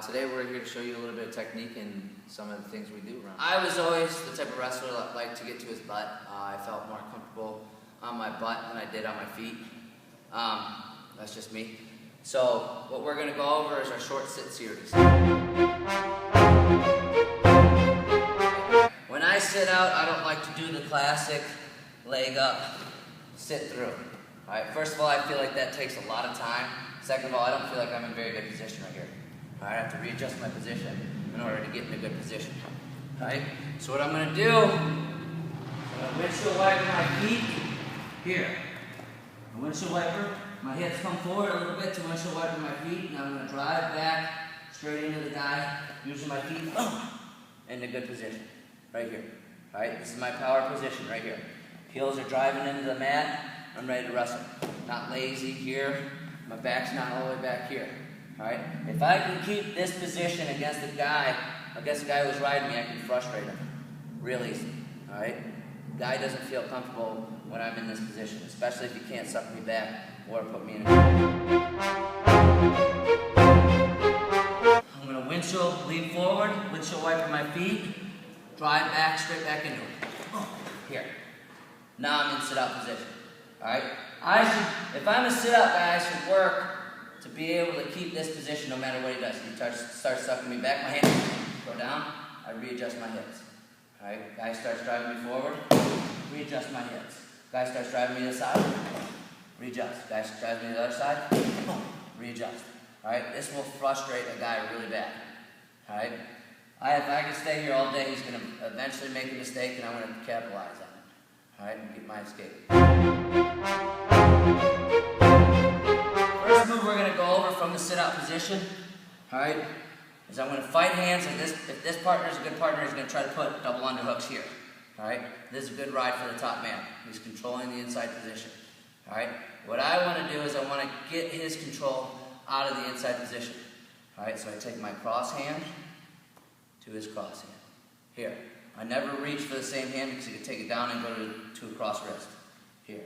Today we're here to show you a little bit of technique and some of the things we do around. I was always the type of wrestler that liked to get to his butt. I felt more comfortable on my butt than I did on my feet. That's just me. So what we're going to go over is our short sit series. When I sit out, I don't like to do the classic leg up, sit through. All right, first of all, I feel like that takes a lot of time. Second of all, I don't feel like I'm in very good position right here. All right, I have to readjust my position in order to get in a good position. All right, so what I'm going to do, I'm going to windshield wiper my feet here. A windshield wiper, my hips come forward a little bit to windshield wiper my feet, and I'm going to drive back straight into the guy, using my feet in a good position, right here. All right, this is my power position right here. Heels are driving into the mat. I'm ready to wrestle. Not lazy here. My back's not all the way back here. All right. If I can keep this position against the guy who's riding me, I can frustrate him real easy. All right. Guy doesn't feel comfortable when I'm in this position, especially if he can't suck me back or put me in a. I'm going to windshield, lean forward, windshield wiper my feet, drive back, straight back into it. Here. Now I'm in sit-out position. All right. If I'm a sit-out guy, I should work to be able to keep this position no matter what he does. He starts sucking me back, my hands go down, I readjust my hips. All right, guy starts driving me forward, readjust my hips. Guy starts driving me to the side, readjust. Guy drives me to the other side, readjust. All right, this will frustrate a guy really bad. All right, if I can stay here all day, he's going to eventually make a mistake, and I'm going to capitalize on it. All right, and get my escape. First move we're going to go over from the sit-out position, all right, is I'm going to fight hands like this. If this partner is a good partner, he's going to try to put double underhooks here, all right. This is a good ride for the top man. He's controlling the inside position, all right. What I want to do is I want to get his control out of the inside position, all right. So I take my cross hand to his cross hand, here. I never reach for the same hand because you can take it down and go to a cross wrist, here.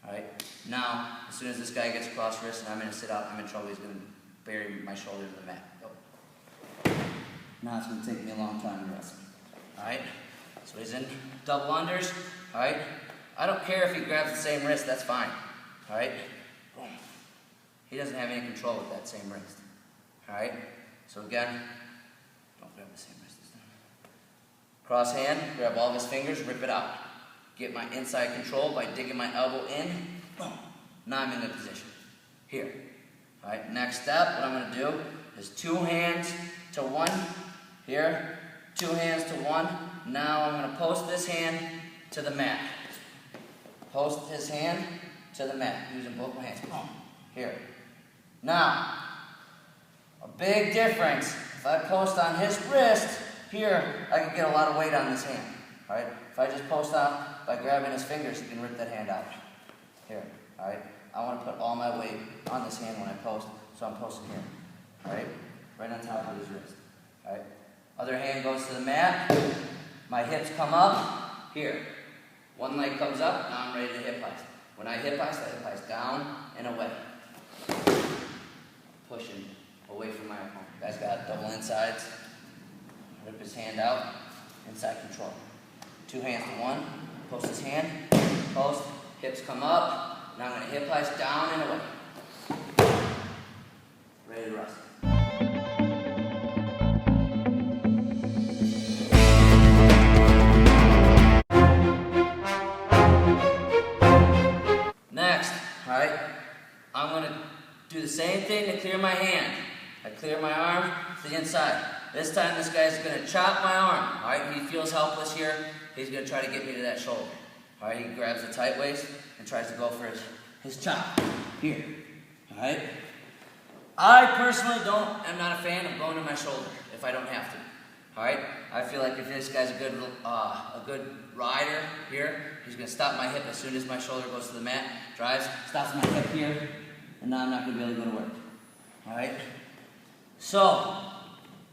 All right. Now, as soon as this guy gets across wrist and I'm going to sit out, I'm in trouble. He's going to bury my shoulder in the mat. Go. Now it's going to take me a long time to wrestle. All right. So he's in double unders. All right. I don't care if he grabs the same wrist. That's fine. All right. Boom. He doesn't have any control with that same wrist. All right. So again, don't grab the same wrist this time. Cross hand. Grab all of his fingers. Rip it out. Get my inside control by digging my elbow in. Boom. Now I'm in the position. Here. All right, next step, what I'm going to do is 2 hands to 1. Here. 2 hands to 1. Now I'm going to post this hand to the mat. Post his hand to the mat using both my hands. Boom. Here. Now, a big difference. If I post on his wrist, here, I can get a lot of weight on this hand. All right? If I just post out by grabbing his fingers, you can rip that hand out. Here, all right? I want to put all my weight on this hand when I post, so I'm posting here, all right? Right on top of his wrist, all right? Other hand goes to the mat. My hips come up, here. One leg comes up, now I'm ready to hip heist. When I hip heist, I hip heist down and away. Pushing away from my opponent. Guy's got double insides. Rip his hand out, inside control. 2 hands to 1. Post his hand, post, hips come up. Now I'm going to hip heist down and away. Ready to wrestle. Next, all right, I'm going to do the same thing to clear my hand. I clear my arm to the inside. This time this guy's going to chop my arm. All right, he feels helpless here. He's going to try to get me to that shoulder. All right, he grabs the tight waist and tries to go for his chop here. All right. I personally am not a fan of going to my shoulder if I don't have to. All right. I feel like if this guy's a good rider here, he's going to stop my hip as soon as my shoulder goes to the mat, drives, stops my hip here, and now I'm not going to be able to go to work. All right. So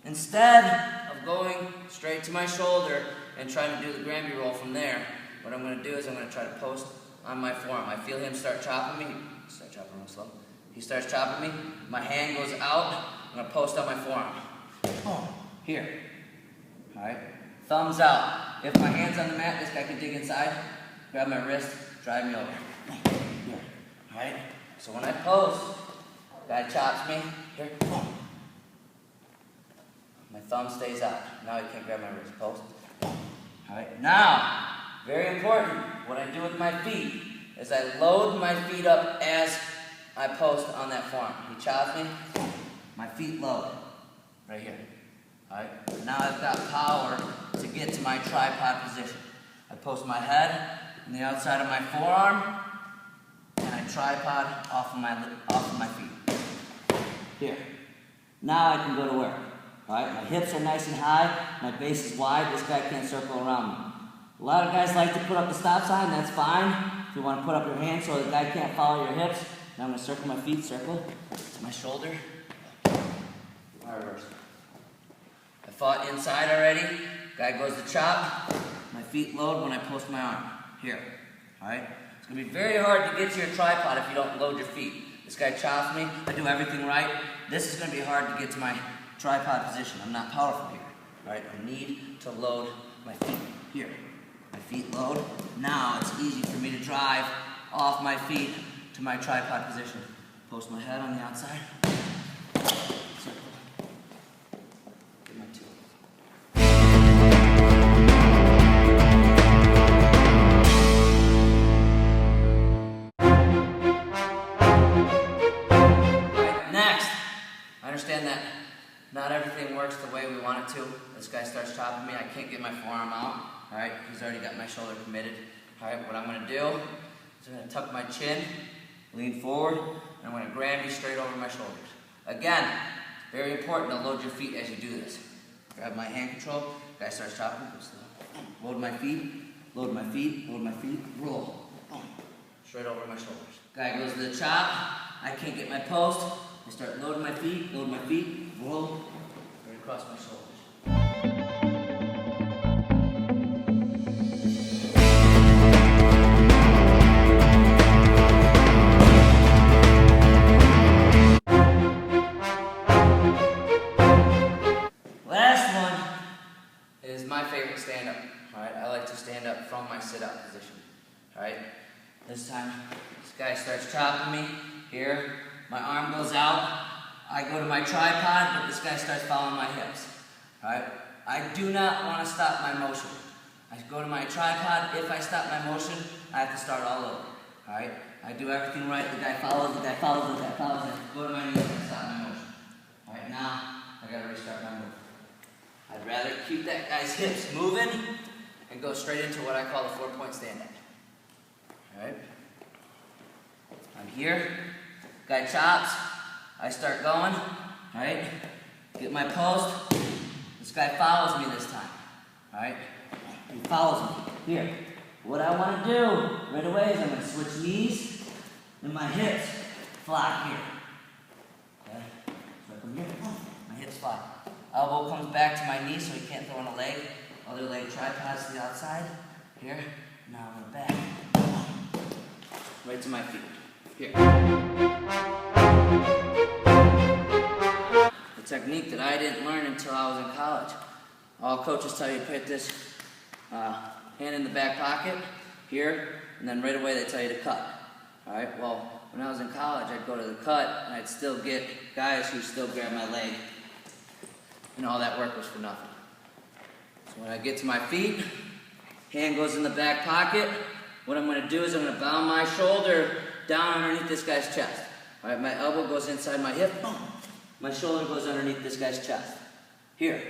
instead of going straight to my shoulder and trying to do the Granby roll from there, what I'm going to do is I'm going to try to post on my forearm. I feel him start chopping me. Start chopping real slow. He starts chopping me. My hand goes out. I'm going to post on my forearm. boom, here. All right, thumbs out. If my hand's on the mat, this guy can dig inside, grab my wrist, drive me over. Here. All right, so when I pose, guy chops me, here, boom. My thumb stays out. Now he can't grab my wrist. Post. All right, now, very important, what I do with my feet is I load my feet up as I post on that forearm. He chops me, my feet load, right here. All right, now I've got power to get to my tripod position. I post my head on the outside of my forearm, and I tripod off of my feet. Here. Now I can go to work. All right, my hips are nice and high, my base is wide, this guy can't circle around me. A lot of guys like to put up the stop sign, that's fine. If you want to put up your hands so the guy can't follow your hips, now I'm going to circle my feet, circle to my shoulder. My reverse. I fought inside already, guy goes to chop, my feet load when I post my arm, here. All right, it's going to be very hard to get to your tripod if you don't load your feet. This guy chops me, I do everything right. This is going to be hard to get to my tripod position. I'm not powerful here. All right, I need to load my feet here. My feet load. Now it's easy for me to drive off my feet to my tripod position. Post my head on the outside. Circle. Get my two. All right, next. I understand that not everything works the way we want it to. This guy starts chopping me. I can't get my forearm out. All right, he's already got my shoulder committed. All right, what I'm going to do is I'm going to tuck my chin, lean forward, and I'm going to grab you straight over my shoulders. Again, it's very important to load your feet as you do this. Grab my hand control. Guy starts chopping. Go slow. Load my feet. Load my feet. Load my feet. Roll. Straight over my shoulders. Guy goes to the chop. I can't get my post. I start loading my feet, roll, right across my shoulders. Last one is my favorite stand-up. All right, I like to stand up from my sit-up position. All right, this time, this guy starts chopping me here. My arm goes out, I go to my tripod, but this guy starts following my hips. All right? I do not want to stop my motion. I go to my tripod. If I stop my motion, I have to start all over. All right? I do everything right. The guy follows, the guy follows, the guy follows. I go to my knees and stop my motion. All right, now I got to restart my move. I'd rather keep that guy's hips moving and go straight into what I call a 4-point stand-up. All right? I'm here. Guy chops, I start going, right? Get my post. This guy follows me this time, right? He follows me. Here. What I want to do right away is I'm going to switch knees, and my hips fly here. Okay? So I come here, my hips fly. Elbow comes back to my knee so he can't throw in a leg. Other leg tripods to the outside. Here. Now I'm going back. Right to my feet. Here. The technique that I didn't learn until I was in college. All coaches tell you to put this hand in the back pocket, here, and then right away they tell you to cut. All right, well, when I was in college, I'd go to the cut, and I'd still get guys who still grab my leg, and all that work was for nothing. So when I get to my feet, hand goes in the back pocket. What I'm going to do is I'm going to bow my shoulder down underneath this guy's chest. All right, my elbow goes inside my hip. My shoulder goes underneath this guy's chest. Here.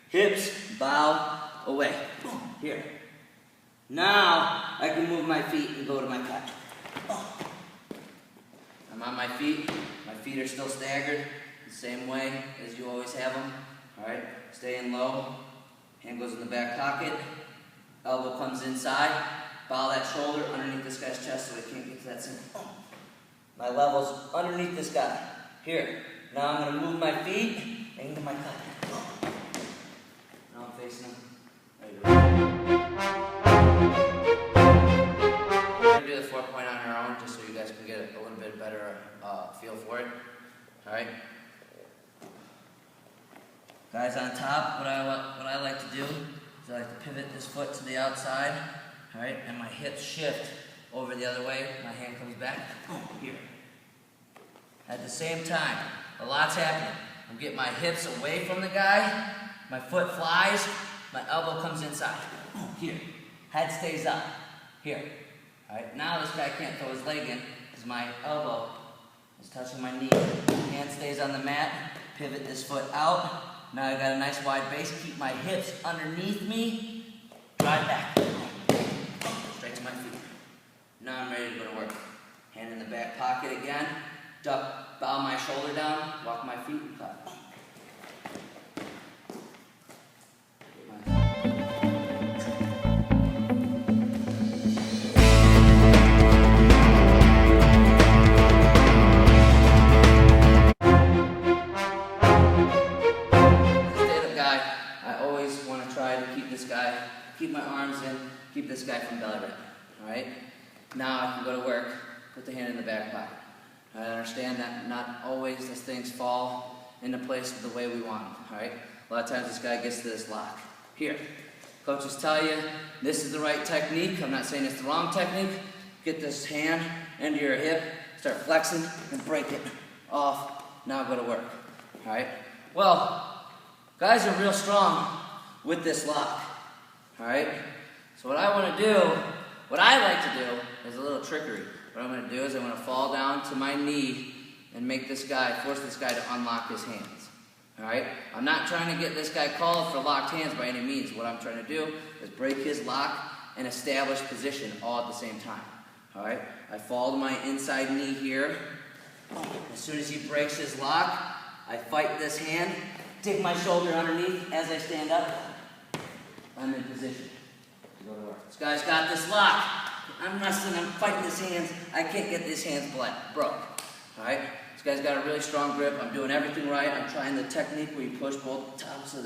Hips bow away. Here. Now I can move my feet and go to my cut. I'm on my feet. My feet are still staggered the same way as you always have them. All right, staying low. Hand goes in the back pocket. Elbow comes inside. Bow that shoulder underneath this guy's chest so he can't get to that center. My level's underneath this guy. Here. Now I'm going to move my feet into my cut. Now I'm facing him. We're going to do the 4-point on our own just so you guys can get a little bit better feel for it. Alright? Guys on top, what I like to do is I like to pivot this foot to the outside, all right, and my hips shift over the other way. My hand comes back, here. At the same time, a lot's happening. I'm getting my hips away from the guy, my foot flies, my elbow comes inside, here. Head stays up, here. All right, now this guy can't throw his leg in because my elbow is touching my knee. Hand stays on the mat, pivot this foot out. Now I got a nice wide base, keep my hips underneath me, drive back. Straight to my feet. Now I'm ready to go to work. Hand in the back pocket again, duck, bow my shoulder down, walk my feet and cut. Keep my arms in, keep this guy from belly wrapping, all right? Now I can go to work, put the hand in the back pocket. I understand that not always these things fall into place the way we want them, all right? A lot of times this guy gets to this lock. Here, coaches tell you this is the right technique. I'm not saying it's the wrong technique. Get this hand into your hip, start flexing and break it off. Now go to work, all right? Well, guys are real strong with this lock. All right, so what I like to do is a little trickery. What I'm going to do is I'm going to fall down to my knee and make this guy, force this guy to unlock his hands. All right, I'm not trying to get this guy called for locked hands by any means. What I'm trying to do is break his lock and establish position all at the same time. All right, I fall to my inside knee here. As soon as he breaks his lock, I fight this hand, dig my shoulder underneath as I stand up. I'm in position to go to work. This guy's got this lock. I'm wrestling, I'm fighting his hands. I can't get these hands broke. All right? This guy's got a really strong grip. I'm doing everything right. I'm trying the technique where you push both tops of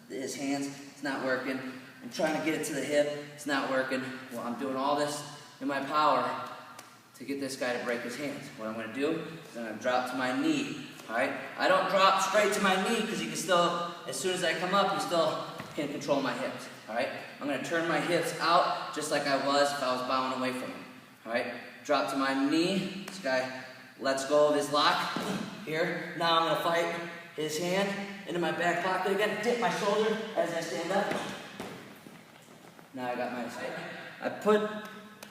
his hands. It's not working. I'm trying to get it to the hip. It's not working. Well, I'm doing all this in my power to get this guy to break his hands. What I'm going to do is I'm going to drop to my knee. All right? I don't drop straight to my knee because you can still, as soon as I come up, you still can control my hips. All right? I'm going to turn my hips out just like I was if I was bowing away from him. All right? Drop to my knee. This guy lets go of his lock. Here. Now I'm going to fight his hand into my back pocket again. Dip my shoulder as I stand up. Now I got my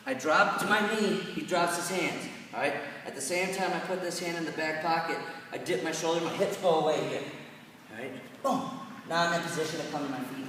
I drop to my knee. He drops his hands. All right? At the same time I put this hand in the back pocket, I dip my shoulder. My hips go away here. All right? Boom. Now I'm in position to come to my feet.